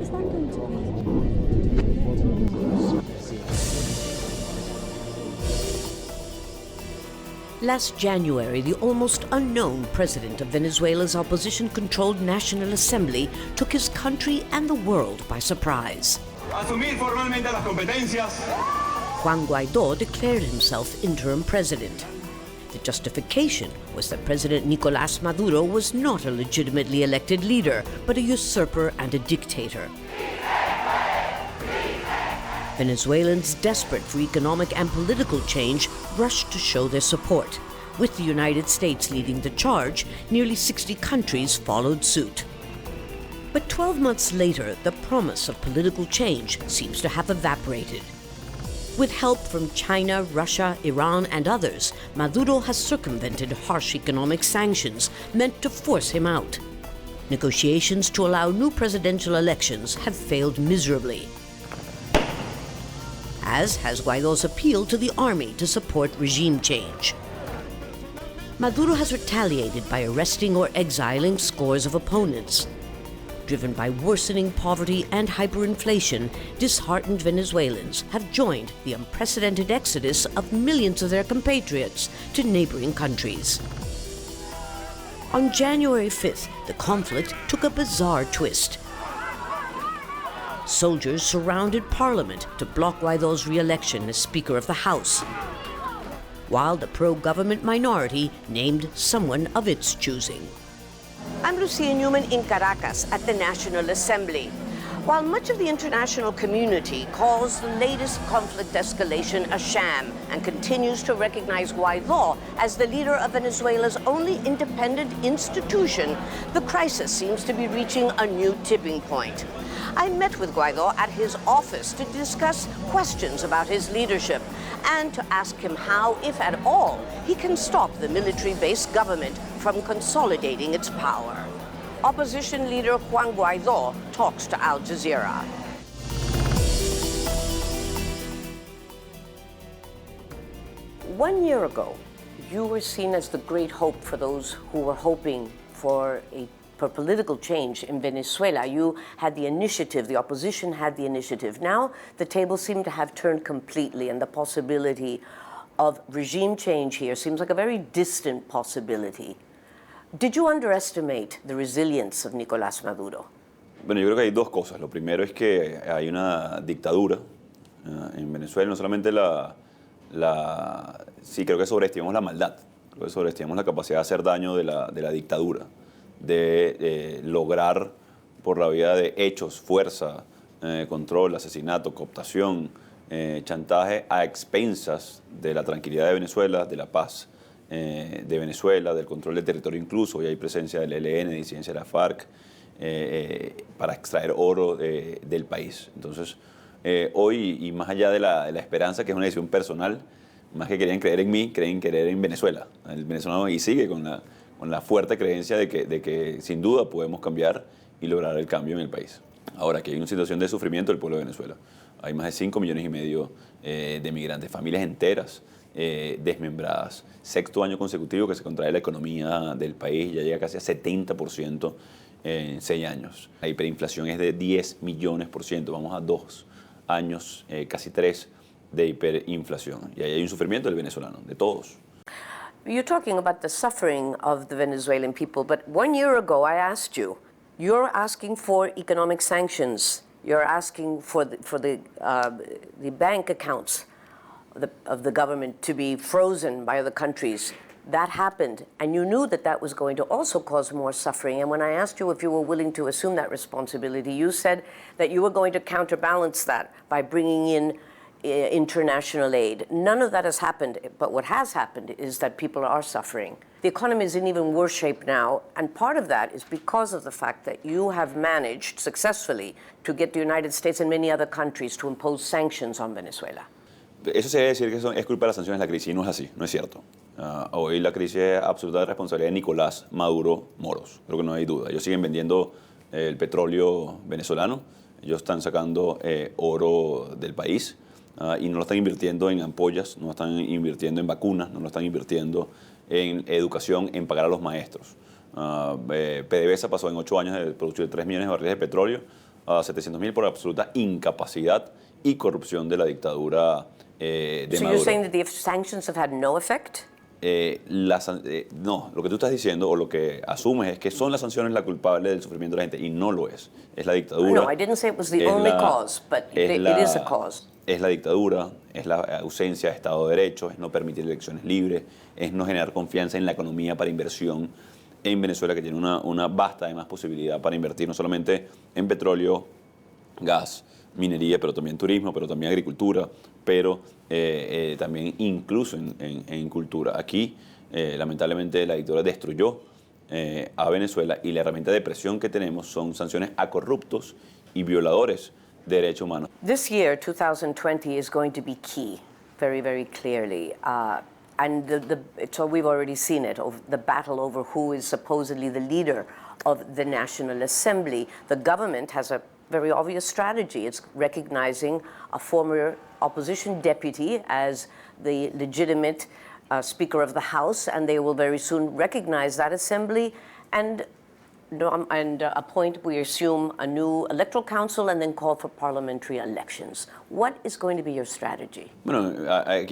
Is that going to be... Last January, the almost unknown president of Venezuela's opposition-controlled National Assembly took his country and the world by surprise. Asumir formalmente las competencias. Juan Guaido declared himself interim president. The justification was that President Nicolas Maduro was not a legitimately elected leader, but a usurper and a dictator. Venezuelans desperate for economic and political change rushed to show their support. With the United States leading the charge, nearly 60 countries followed suit. But 12 months later, the promise of political change seems to have evaporated. With help from China, Russia, Iran, and others, Maduro has circumvented harsh economic sanctions meant to force him out. Negotiations to allow new presidential elections have failed miserably, as has Guaido's appeal to the army to support regime change. Maduro has retaliated by arresting or exiling scores of opponents. Driven by worsening poverty and hyperinflation, disheartened Venezuelans have joined the unprecedented exodus of millions of their compatriots to neighboring countries. On January 5th, the conflict took a bizarre twist. Soldiers surrounded Parliament to block Guaido's re-election as Speaker of the House, while the pro-government minority named someone of its choosing. I'm Lucia Newman in Caracas at the National Assembly. While much of the international community calls the latest conflict escalation a sham and continues to recognize Guaido as the leader of Venezuela's only independent institution, the crisis seems to be reaching a new tipping point. I met with Guaido at his office to discuss questions about his leadership and to ask him how, if at all, he can stop the military-based government from consolidating its power. Opposition leader Juan Guaido talks to Al Jazeera. One year ago, you were seen as the great hope for those who were hoping for political change in Venezuela. You had the initiative, the opposition had the initiative. Now the tables seem to have turned completely, and the possibility of regime change here seems like a very distant possibility. Did you underestimate the resilience of Nicolas Maduro? Bueno, yo creo que hay dos cosas. Lo primero es que hay una dictadura en Venezuela, no solamente sí, creo que sobreestimamos la maldad, creo que sobreestimamos la capacidad de hacer daño de la dictadura, de lograr por la vía de hechos, fuerza, control, asesinato, cooptación, chantaje a expensas de la tranquilidad de Venezuela, de la paz de Venezuela, del control del territorio incluso. Hoy hay presencia del ELN, disidencia de la FARC, para extraer oro del país. Entonces, hoy, y más allá de la esperanza, que es una decisión personal, más que querían creer en mí, creen creer en Venezuela. El venezolano y sigue con la fuerte creencia de que sin duda podemos cambiar y lograr el cambio en el país. Ahora que hay una situación de sufrimiento del pueblo de Venezuela. Hay más de 5,5 millones de migrantes, familias enteras desmembradas. Sexto año consecutivo que se contrae la economía del país, ya llega casi a 70% en 6 años. La hiperinflación es de 10 millones %, vamos a 2 años, casi 3 de hiperinflación. Y ahí hay un sufrimiento del venezolano, de todos. You're talking about the suffering of the Venezuelan people, but 1 year ago I asked you, you're asking for economic sanctions. You're asking for the bank accounts of the government to be frozen by other countries. That happened, and you knew that was going to also cause more suffering. And when I asked you if you were willing to assume that responsibility, you said that you were going to counterbalance that by bringing in international aid. None of that has happened, but what has happened is that people are suffering. The economy is in even worse shape now, and part of that is because of the fact that you have managed successfully to get the United States and many other countries to impose sanctions on Venezuela. Eso se debe decir que es culpa de las sanciones de la crisis, y no es así, no es cierto. Hoy la crisis es absoluta responsabilidad de Nicolás Maduro Moros, creo que no hay duda. Ellos siguen vendiendo el petróleo venezolano, ellos están sacando oro del país, y no lo están invirtiendo en ampollas, no lo están invirtiendo en vacunas, no lo están invirtiendo en educación, en pagar a los maestros. PDVSA pasó en 8 años de producir 3 millones de barriles de petróleo a 700.000 por absoluta incapacidad y corrupción de la dictadura de So Maduro. you're saying that the sanctions have had no effect? No, lo que tú estás diciendo o lo que asumes es que son las sanciones la culpable del sufrimiento de la gente y no lo es. Es la dictadura. No, I didn't say it was the es only la- cause, but es it la- is a cause. Es la dictadura, es la ausencia de Estado de Derecho, es no permitir elecciones libres, es no generar confianza en la economía para inversión en Venezuela, que tiene una vasta además posibilidad para invertir no solamente en petróleo, gas, minería, pero también turismo, pero también agricultura, pero también incluso en cultura. Aquí, lamentablemente, la dictadura destruyó a Venezuela y la herramienta de presión que tenemos son sanciones a corruptos y violadores de derechos humanos. This year, 2020, is going to be key, very, very clearly. And so we've already seen it, the battle over who is supposedly the leader of the National Assembly. The government has a very obvious strategy. It's recognizing a former opposition deputy as the legitimate Speaker of the House, and they will very soon recognize that assembly and appoint, we assume, a new electoral council and then call for parliamentary elections. What is going to be your strategy? Bueno,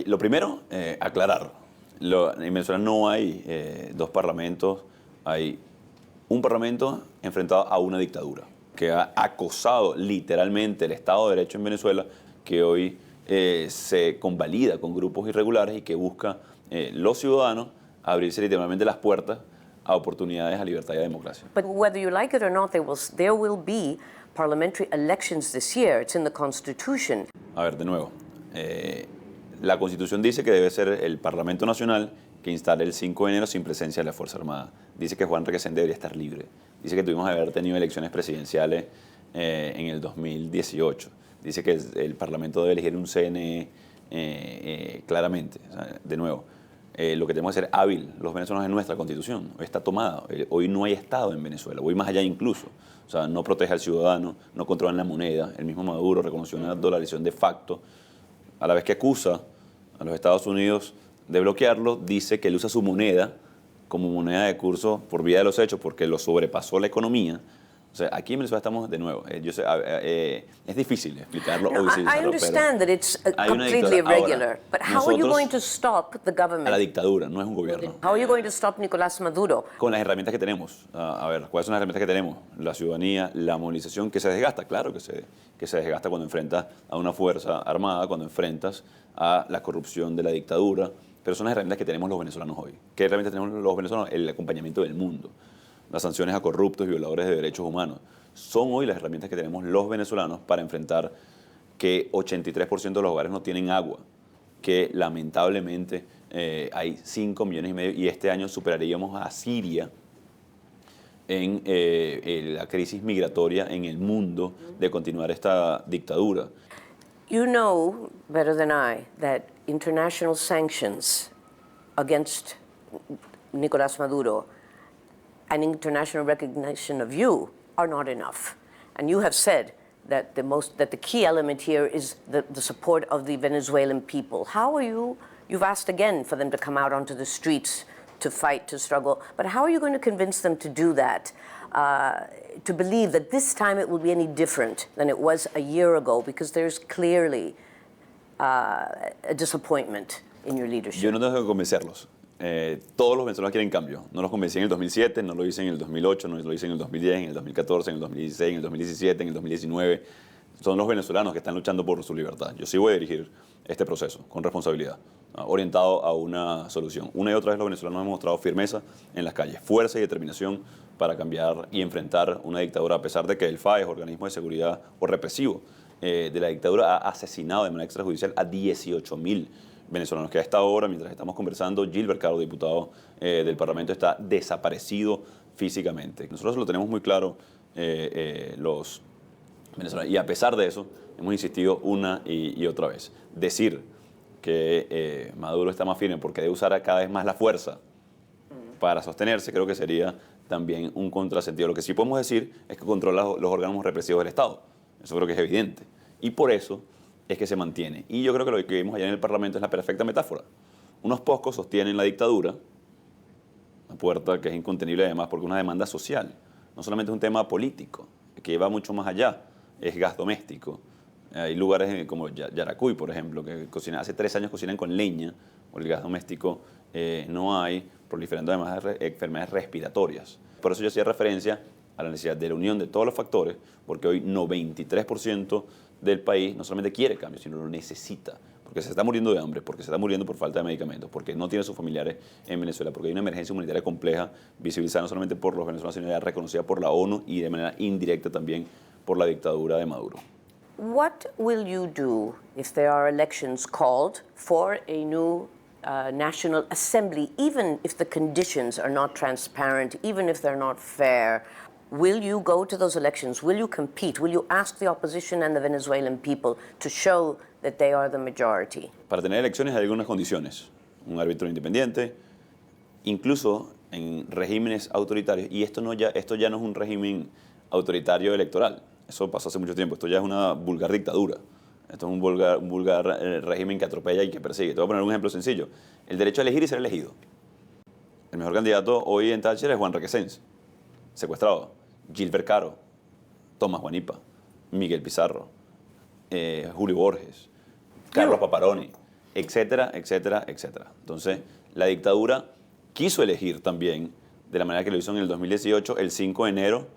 lo primero, aclarar. En Venezuela no hay dos parlamentos, hay un parlamento enfrentado a una dictadura que ha acosado literalmente el Estado de Derecho en Venezuela, que hoy se convalida con grupos irregulares y que busca los ciudadanos abrirse literalmente las puertas a oportunidades, a libertad y a democracia. But whether you like it or not, there will be parliamentary elections this year. It's in the Constitution. A ver, de nuevo, la Constitución dice que debe ser el Parlamento Nacional que instale el 5 de enero sin presencia de la Fuerza Armada. Dice que Juan Guaido debería estar libre. Dice que tuvimos que haber tenido elecciones presidenciales en el 2018. Dice que el Parlamento debe elegir un CNE claramente. O sea, de nuevo, lo que tenemos que hacer hábil los venezolanos es nuestra Constitución. Hoy está tomada. Hoy no hay Estado en Venezuela. Hoy más allá incluso. O sea, no protege al ciudadano, no controlan la moneda. El mismo Maduro reconoció una dolarización de facto. A la vez que acusa a los Estados Unidos de bloquearlo, dice que él usa su moneda como moneda de curso por vía de los hechos porque lo sobrepasó la economía. O sea, aquí en Venezuela estamos de nuevo. Yo sé, es difícil explicarlo o I understand that it's hay una completely dictadura. irregular, Ahora, but how are you nosotros going to stop the a la government? dictadura, no es un gobierno. How are you going to stop Nicolas Maduro? Con las herramientas que tenemos. A ver, ¿cuáles son las herramientas que tenemos? La ciudadanía, la movilización, que se desgasta, claro que se desgasta cuando enfrentas a una fuerza armada, cuando enfrentas a la corrupción de la dictadura, pero son las herramientas que tenemos los venezolanos hoy. ¿Qué herramientas tenemos los venezolanos? El acompañamiento del mundo, las sanciones a corruptos y violadores de derechos humanos. Son hoy las herramientas que tenemos los venezolanos para enfrentar que 83% de los hogares no tienen agua, que lamentablemente hay 5,5 millones y este año superaríamos a Siria en la crisis migratoria en el mundo de continuar esta dictadura. You know better than I that international sanctions against Nicolas Maduro and international recognition of you are not enough. And you have said that the key element here is the support of the Venezuelan people. How are you've asked again for them to come out onto the streets to fight, to struggle, but how are you going to convince them to do that? To believe that this time it will be any different than it was a year ago, because there's clearly a disappointment in your leadership. Yo no tengo que convencerlos. Todos los venezolanos quieren cambio. No los convencí en el 2007, no lo hice en el 2008, no lo hice en el 2010, en el 2014, en el 2016, en el 2017, en el 2019. Son los venezolanos que están luchando por su libertad. Yo sí voy a dirigir este proceso con responsabilidad, orientado a una solución. Una y otra vez los venezolanos han mostrado firmeza en las calles, fuerza y determinación para cambiar y enfrentar una dictadura, a pesar de que el FAES, organismo de seguridad o represivo de la dictadura, ha asesinado de manera extrajudicial a 18.000 venezolanos, que a esta hora, mientras estamos conversando, Gilbert Caro, diputado del Parlamento, está desaparecido físicamente. Nosotros lo tenemos muy claro, los venezolanos, y a pesar de eso, hemos insistido una y otra vez. Decir que Maduro está más firme porque debe usar cada vez más la fuerza para sostenerse, creo que sería también un contrasentido. Lo que sí podemos decir es que controla los órganos represivos del Estado. Eso creo que es evidente. Y por eso es que se mantiene. Y yo creo que lo que vimos allá en el Parlamento es la perfecta metáfora. Unos pocos sostienen la dictadura, una puerta que es incontenible además porque es una demanda social. No solamente es un tema político, que va mucho más allá. es gas doméstico. Hay lugares como Yaracuy, por ejemplo, que hace 3 años cocinan con leña, o el gas doméstico no hay, proliferando además de enfermedades respiratorias. Por eso yo hacía referencia a la necesidad de la unión de todos los factores, porque hoy 93% del país no solamente quiere cambio, sino lo necesita, porque se está muriendo de hambre, porque se está muriendo por falta de medicamentos, porque no tiene sus familiares en Venezuela, porque hay una emergencia humanitaria compleja, visibilizada no solamente por los venezolanos, sino ya reconocida por la ONU y de manera indirecta también por la dictadura de Maduro. What will you do if there are elections called for a new National Assembly, even if the conditions are not transparent, even if they're not fair? Will you go to those elections? Will you compete? Will you ask the opposition and the Venezuelan people to show that they are the majority? Para tener elecciones hay algunas condiciones. Un árbitro independiente, incluso en regímenes autoritarios. Y esto ya no es un régimen autoritario electoral. Eso pasó hace mucho tiempo. Esto ya es una vulgar dictadura. Esto es un vulgar régimen que atropella y que persigue. Te voy a poner un ejemplo sencillo. El derecho a elegir y ser elegido. El mejor candidato hoy en Táchira es Juan Guaido, secuestrado. Gilbert Caro, Tomás Guanipa, Miguel Pizarro, Julio Borges, Carlos Paparoni, etcétera, etcétera, etcétera. Entonces, la dictadura quiso elegir también, de la manera que lo hizo en el 2018, el 5 de enero,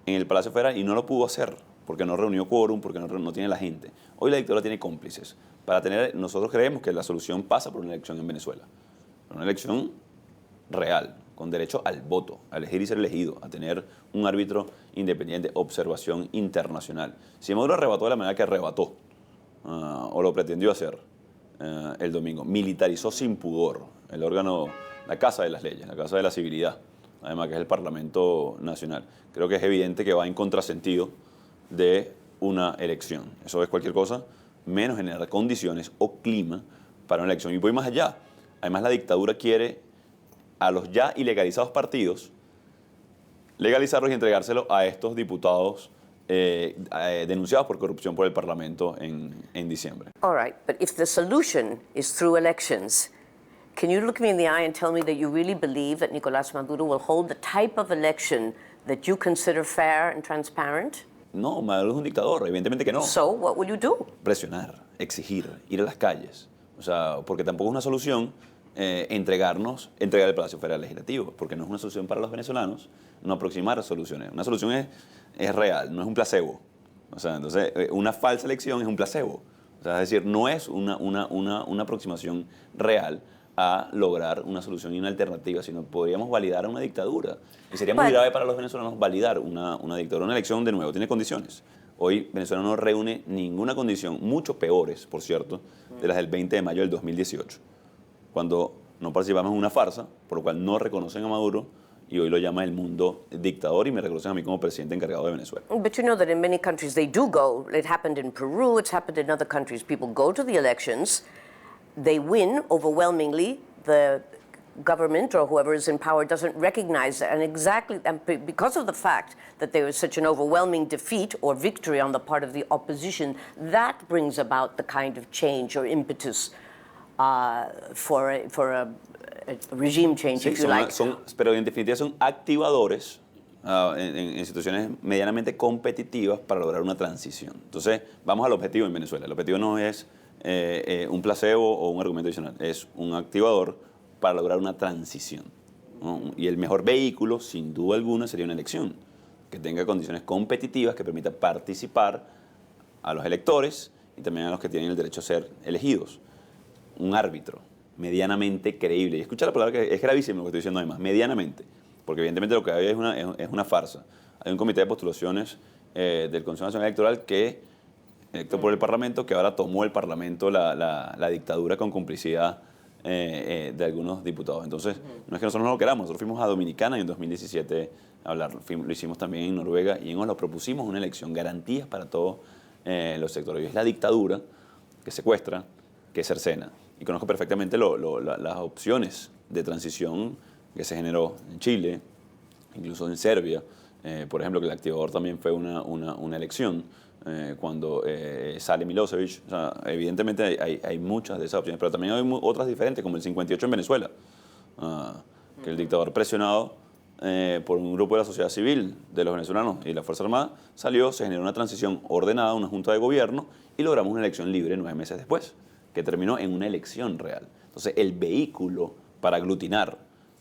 en el Palacio Federal, y no lo pudo hacer, porque no reunió quórum, porque no tiene la gente. Hoy la dictadura tiene cómplices. Nosotros creemos que la solución pasa por una elección en Venezuela. Una elección real, con derecho al voto, a elegir y ser elegido, a tener un árbitro independiente, observación internacional. Si Maduro arrebató de la manera que arrebató, o lo pretendió hacer el domingo, militarizó sin pudor el órgano, la Casa de las Leyes, la Casa de la Civilidad, además que es el Parlamento Nacional. Creo que es evidente que va en contrasentido de una elección. Eso es cualquier cosa menos generar condiciones o clima para una elección. Y voy más allá. Además, la dictadura quiere a los ya ilegalizados partidos, legalizarlos y entregárselos a estos diputados denunciados por corrupción por el Parlamento en diciembre. All right, but if the solution is through elections, can you look me in the eye and tell me that you really believe that Nicolas Maduro will hold the type of election that you consider fair and transparent? No, Maduro es un dictador, evidentemente que no. So, what will you do? Presionar, exigir, ir a las calles. O sea, porque tampoco es una solución entregar el Palacio Federal Legislativo, porque no es una solución para los venezolanos, no aproximar soluciones. Una solución es real, no es un placebo. O sea, entonces, una falsa elección es un placebo. O sea, es decir, no es una aproximación real a lograr una solución y una alternativa, sino podríamos validar una dictadura. Y sería muy grave para los venezolanos validar una dictadura. Una elección, de nuevo, tiene condiciones. Hoy Venezuela no reúne ninguna condición, mucho peores, por cierto, de las del 20 de mayo del 2018, cuando no participamos en una farsa, por lo cual no reconocen a Maduro, y hoy lo llama el mundo dictador y me reconocen a mí como presidente encargado de Venezuela. But you know that in many countries they do go. It happened in Peru, it's happened in other countries. People go to the elections, they win overwhelmingly, the government or whoever is in power doesn't recognize that. And because of the fact that there is such an overwhelming defeat or victory on the part of the opposition, that brings about the kind of change or impetus for a regime change, Sí, if you like. Pero en definitiva son activadores en situaciones medianamente competitivas para lograr una transición. Entonces, vamos al objetivo en Venezuela. El objetivo no es un placebo o un argumento adicional, es un activador para lograr una transición, ¿no? Y el mejor vehículo, sin duda alguna, sería una elección que tenga condiciones competitivas, que permita participar a los electores y también a los que tienen el derecho a ser elegidos. Un árbitro medianamente creíble. Y escucha la palabra, que es gravísimo lo que estoy diciendo además, medianamente, porque evidentemente lo que hay es una farsa. Hay un comité de postulaciones del Consejo Nacional Electoral electo por el Parlamento, que ahora tomó el Parlamento la dictadura con complicidad de algunos diputados. Entonces, no es que nosotros no lo queramos, nosotros fuimos a Dominicana y en 2017 a hablar, lo hicimos también en Noruega y en Oslo propusimos una elección, garantías para todos los sectores. Y es la dictadura que secuestra, que cercena. Y conozco perfectamente las opciones de transición que se generó en Chile, incluso en Serbia. Por ejemplo, que el activador también fue una elección. Cuando sale Milosevic, o sea, evidentemente hay muchas de esas opciones, pero también hay otras diferentes, como el 58 en Venezuela, que el dictador presionado por un grupo de la sociedad civil, de los venezolanos y la Fuerza Armada, salió, se generó una transición ordenada, una junta de gobierno, y logramos una elección libre 9 meses después, que terminó en una elección real. Entonces, el vehículo para aglutinar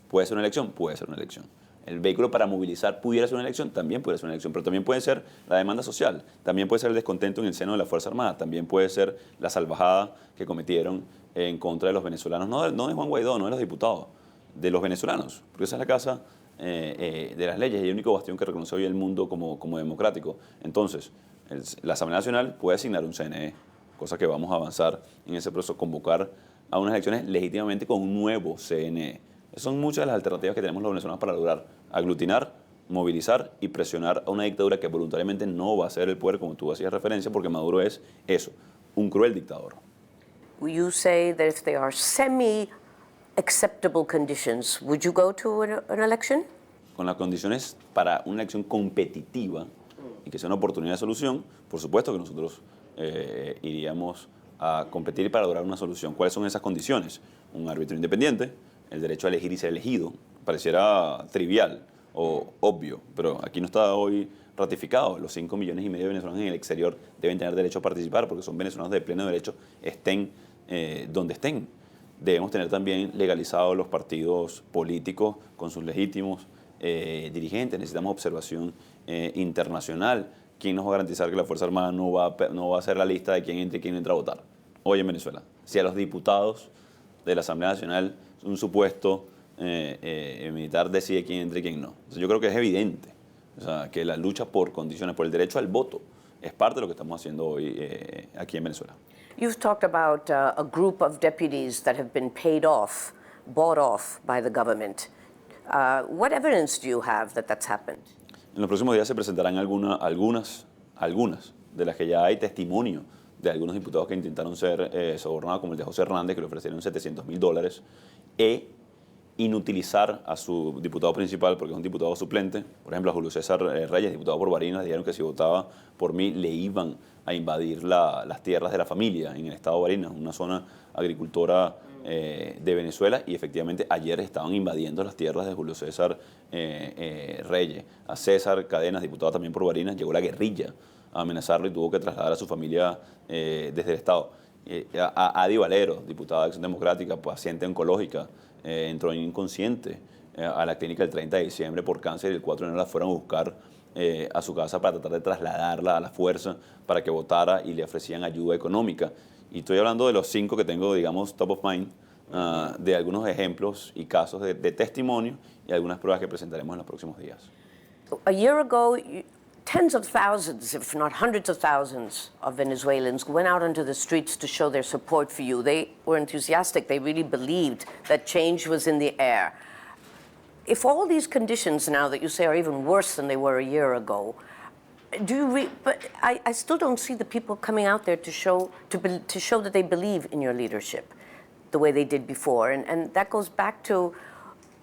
puede ser una elección, puede ser una elección. El vehículo para movilizar pudiera ser una elección, también puede ser una elección, pero también puede ser la demanda social, también puede ser el descontento en el seno de la Fuerza Armada, también puede ser la salvajada que cometieron en contra de los venezolanos, no de Juan Guaidó, no de los diputados, de los venezolanos, porque esa es la casa de las leyes y el único bastión que reconoce hoy el mundo como democrático. Entonces, la Asamblea Nacional puede asignar un CNE, cosa que vamos a avanzar en ese proceso, convocar a unas elecciones legítimamente con un nuevo CNE. Esas son muchas de las alternativas que tenemos los venezolanos para lograr aglutinar, movilizar y presionar a una dictadura que voluntariamente no va a ser el poder, como tú hacías referencia, porque Maduro es eso, un cruel dictador. You say that if there are semi-acceptable conditions, would you go to an election? Con las condiciones para una elección competitiva y que sea una oportunidad de solución, por supuesto que nosotros iríamos a competir para lograr una solución. ¿Cuáles son esas condiciones? Un árbitro independiente, el derecho a elegir y ser elegido. Pareciera trivial o obvio, pero aquí no está hoy ratificado. Los 5,5 millones de venezolanos en el exterior deben tener derecho a participar porque son venezolanos de pleno derecho, estén donde estén. Debemos tener también legalizados los partidos políticos con sus legítimos dirigentes. Necesitamos observación internacional. ¿Quién nos va a garantizar que la Fuerza Armada no va a hacer la lista de quién entra y quién no entra a votar? Hoy en Venezuela, si a los diputados de la Asamblea Nacional un supuesto militar decide quién entra y quién no. Entonces, yo creo que es evidente, o sea, que la lucha por condiciones, por el derecho al voto, es parte de lo que estamos haciendo hoy aquí en Venezuela. You've talked about a group of deputies that have been bought off by the government. What evidence do you have that that's happened? En los próximos días se presentarán algunas de las que ya hay testimonio de algunos diputados que intentaron ser sobornados, como el de José Hernández, que le ofrecieron $700,000, inutilizar a su diputado principal, porque es un diputado suplente. Por ejemplo, a Julio César Reyes, diputado por Barinas, dijeron que si votaba por mí le iban a invadir las tierras de la familia en el estado de Barinas, una zona agricultora de Venezuela, y efectivamente ayer estaban invadiendo las tierras de Julio César Reyes. A César Cadenas, diputado también por Barinas, llegó la guerrilla a amenazarlo y tuvo que trasladar a su familia desde el estado. A Adi Valero, diputada de Acción Democrática, paciente oncológica, entró inconsciente a la clínica el 30 de diciembre por cáncer y el 4 de enero la fueron a buscar a su casa para tratar de trasladarla a la fuerza para que votara y le ofrecían ayuda económica. Y estoy hablando de los 5 que tengo, digamos, top of mind, de algunos ejemplos y casos de testimonio y algunas pruebas que presentaremos en los próximos días. A year ago, tens of thousands, if not hundreds of thousands, of Venezuelans went out onto the streets to show their support for you. They were enthusiastic. They really believed that change was in the air. If all these conditions now that you say are even worse than they were a year ago, but I still don't see the people coming out there to show that they believe in your leadership the way they did before. And that goes back to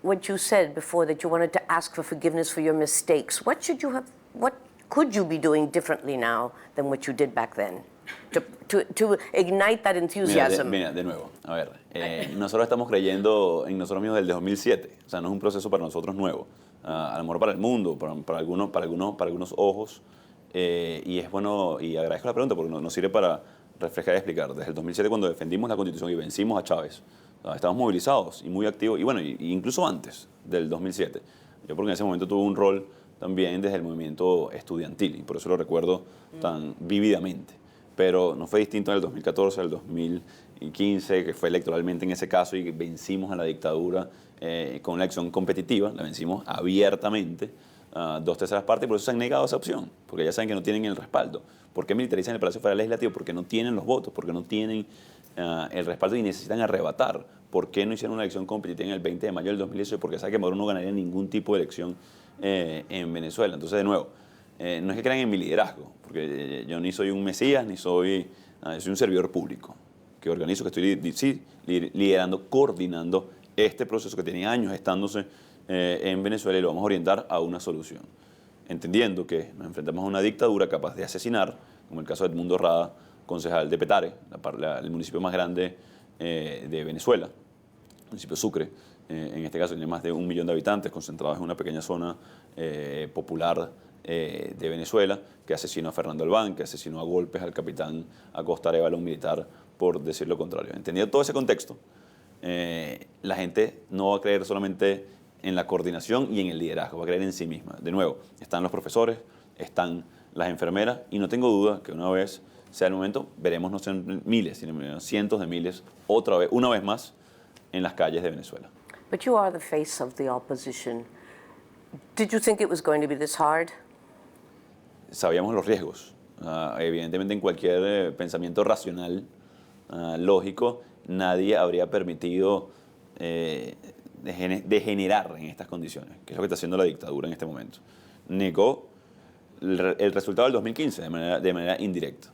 what you said before, that you wanted to ask for forgiveness for your mistakes. What could you be doing differently now than what you did back then to ignite that enthusiasm? Mira, de nuevo, a ver, nosotros estamos creyendo en nosotros mismos desde el 2007, o sea, no es un proceso para nosotros nuevo, a lo mejor para el mundo, para algunos ojos, y es bueno, y agradezco la pregunta porque nos sirve para refrescar y explicar. Desde el 2007, cuando defendimos la Constitución y vencimos a Chávez, estábamos movilizados y muy activos, y bueno, incluso antes del 2007, yo porque en ese momento tuve un rol también desde el movimiento estudiantil, y por eso lo recuerdo tan vívidamente. Pero no fue distinto en el 2014, el 2015, que fue electoralmente en ese caso, y vencimos a la dictadura con una elección competitiva, la vencimos abiertamente, 2/3 partes, y por eso se han negado esa opción, porque ya saben que no tienen el respaldo. ¿Por qué militarizan el Palacio Federal Legislativo? Porque no tienen los votos, porque no tienen el respaldo y necesitan arrebatar. ¿Por qué no hicieron una elección competitiva en el 20 de mayo del 2018? Porque saben que Maduro no ganaría ningún tipo de elección en Venezuela. Entonces, de nuevo, no es que crean en mi liderazgo, porque yo ni soy un mesías, ni soy un servidor público que organizo, que estoy liderando, coordinando este proceso que tiene años estándose en Venezuela, y lo vamos a orientar a una solución, entendiendo que nos enfrentamos a una dictadura capaz de asesinar, como el caso de Edmundo Rada, concejal de Petare, el municipio más grande de Venezuela, el municipio Sucre, en este caso tiene más de 1 millón de habitantes concentrados en una pequeña zona popular de Venezuela, que asesinó a Fernando Albán, que asesinó a golpes al capitán Acosta Arévalo, un militar, por decir lo contrario. Entendiendo todo ese contexto, la gente no va a creer solamente en la coordinación y en el liderazgo, va a creer en sí misma. De nuevo, están los profesores, están las enfermeras, y no tengo duda que una vez sea el momento, veremos no sean miles, sino cientos de miles, otra vez, una vez más, en las calles de Venezuela. But you are the face of the opposition. Did you think it was going to be this hard? Sabíamos los riesgos. Evidentemente, en cualquier pensamiento racional, lógico, nadie habría permitido degenerar en estas condiciones, que es lo que está haciendo la dictadura en este momento. Negó el resultado del 2015 de manera indirecta,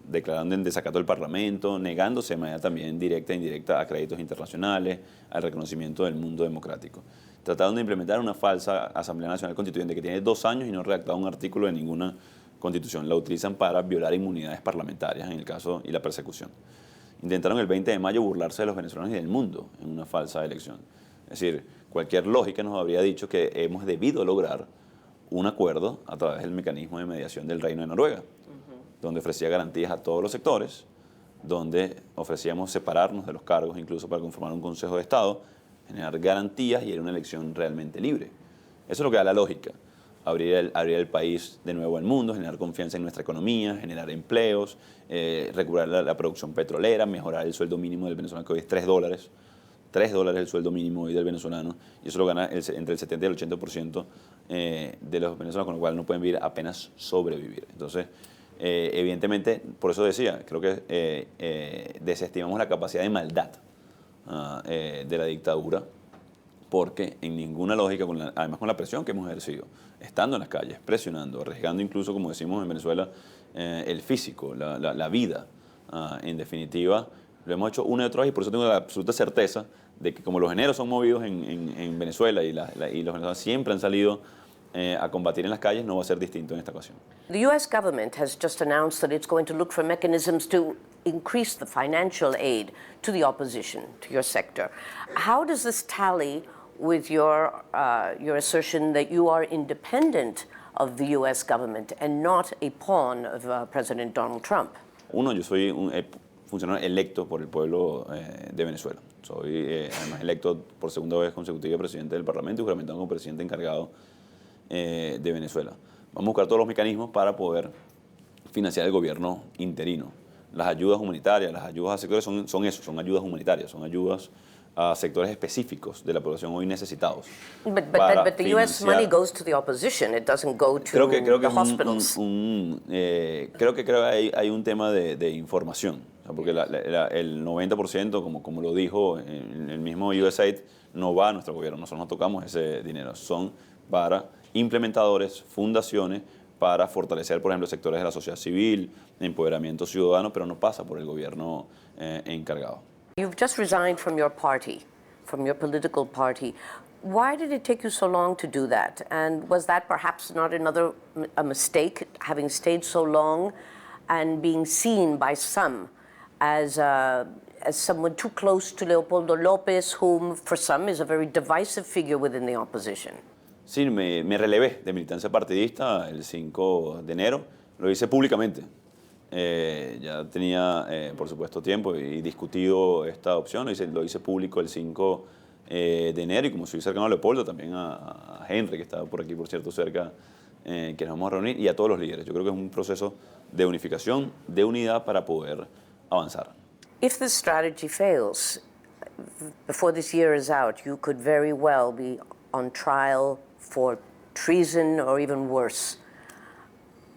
declarando en desacato el Parlamento, negándose de manera también directa e indirecta a créditos internacionales, al reconocimiento del mundo democrático. Trataron de implementar una falsa Asamblea Nacional Constituyente que tiene 2 años y no ha redactado un artículo de ninguna constitución. La utilizan para violar inmunidades parlamentarias en el caso y la persecución. Intentaron el 20 de mayo burlarse de los venezolanos y del mundo en una falsa elección. Es decir, cualquier lógica nos habría dicho que hemos debido lograr un acuerdo a través del mecanismo de mediación del Reino de Noruega, donde ofrecía garantías a todos los sectores, donde ofrecíamos separarnos de los cargos incluso para conformar un Consejo de Estado, generar garantías y era una elección realmente libre. Eso es lo que da la lógica. Abrir el país de nuevo al mundo, generar confianza en nuestra economía, generar empleos, recuperar la producción petrolera, mejorar el sueldo mínimo del venezolano, que hoy es $3. $3 el sueldo mínimo hoy del venezolano, y eso lo gana entre el 70 y el 80% de los venezolanos, con lo cual no pueden vivir, apenas sobrevivir. Entonces, evidentemente, por eso decía, creo que desestimamos la capacidad de maldad de la dictadura, porque en ninguna lógica, además con la presión que hemos ejercido, estando en las calles, presionando, arriesgando incluso, como decimos en Venezuela, el físico, la vida, en definitiva, lo hemos hecho una y otra vez, y por eso tengo la absoluta certeza de que como los eneros son movidos en Venezuela y los venezolanos siempre han salido a combatir en las calles, no va a ser distinto en esta ocasión. The U.S. government has just announced that it's going to look for mechanisms to increase the financial aid to the opposition, to your sector. How does this tally with your assertion that you are independent of the U.S. government and not a pawn of President Donald Trump? Uno, yo soy un funcionario electo por el pueblo de Venezuela. Soy además electo por segunda vez consecutiva presidente del Parlamento y juramentado como presidente encargado de Venezuela. Vamos a buscar todos los mecanismos para poder financiar el gobierno interino. Las ayudas humanitarias, las ayudas a sectores son eso, son ayudas humanitarias, son ayudas a sectores específicos de la población hoy necesitados. But the U.S. money goes to the opposition. It doesn't go to the hospitals. Creo que hay un tema de información, o sea, porque el 90%, como lo dijo el mismo USAID, no va a nuestro gobierno. Nosotros no tocamos ese dinero. Son para implementadores, fundaciones, para fortalecer, por ejemplo, sectores de la sociedad civil, empoderamiento ciudadano, pero no pasa por el gobierno encargado. You've just resigned from your party, from your political party. Why did it take you so long to do that? And was that perhaps not a mistake, having stayed so long and being seen by some as someone too close to Leopoldo López, whom for some is a very divisive figure within the opposition? Sí, me relevé de militancia partidista el 5 de enero, lo hice públicamente. Ya tenía, por supuesto, tiempo y discutido esta opción, lo hice público el 5 de enero, y como soy cercano a Leopoldo, también a Henry, que está por aquí, por cierto, cerca, que nos vamos a reunir, y a todos los líderes. Yo creo que es un proceso de unificación, de unidad para poder avanzar. If this strategy fails, before this year is out, you could very well be on trial for treason or even worse.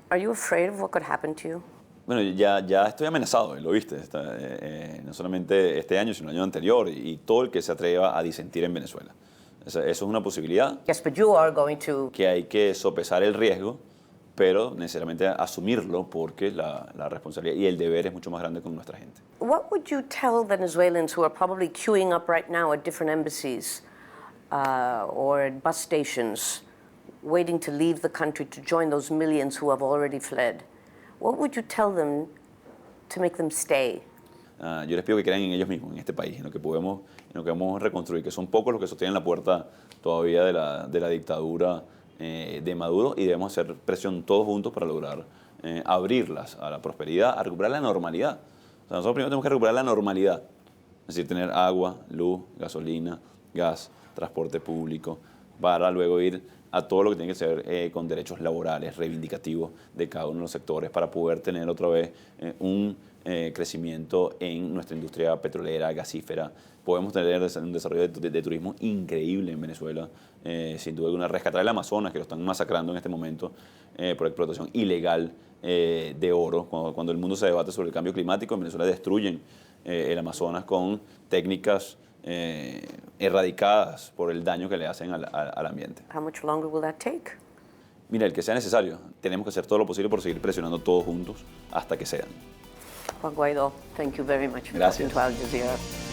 Are you afraid of what could happen to you? Bueno, ya estoy amenazado, lo viste, no solamente este año, sino el año anterior, y todo el que se atreva a disentir en Venezuela. Eso es una posibilidad. Yes, but you are going to... Que hay que sopesar el riesgo, pero necesariamente asumirlo, porque la responsabilidad y el deber es mucho más grande con nuestra gente. What would you tell Venezuelans who are probably queuing up right now at different embassies or at bus stations, waiting to leave the country to join those millions who have already fled? What would you tell them to make them stay? Yo les pido que crean en ellos mismos, en este país, en lo que podemos reconstruir, que son pocos los que sostienen la puerta todavía de la dictadura de Maduro, y debemos hacer presión todos juntos para lograr abrirlas a la prosperidad, a recuperar la normalidad. O sea, nosotros primero tenemos que recuperar la normalidad, es decir, tener agua, luz, gasolina, gas, transporte público, para luego ir a todo lo que tiene que ser con derechos laborales, reivindicativos de cada uno de los sectores, para poder tener otra vez un crecimiento en nuestra industria petrolera, gasífera. Podemos tener un desarrollo de turismo increíble en Venezuela, sin duda alguna. Rescatar el Amazonas, que lo están masacrando en este momento por explotación ilegal de oro. Cuando el mundo se debate sobre el cambio climático, en Venezuela destruyen el Amazonas con técnicas erradicadas por el daño que le hacen al ambiente. How much longer will that take? Mira, el que sea necesario. Tenemos que hacer todo lo posible por seguir presionando todos juntos hasta que sean. Juan Guaido, thank you very much for Gracias. talking to Al Jazeera.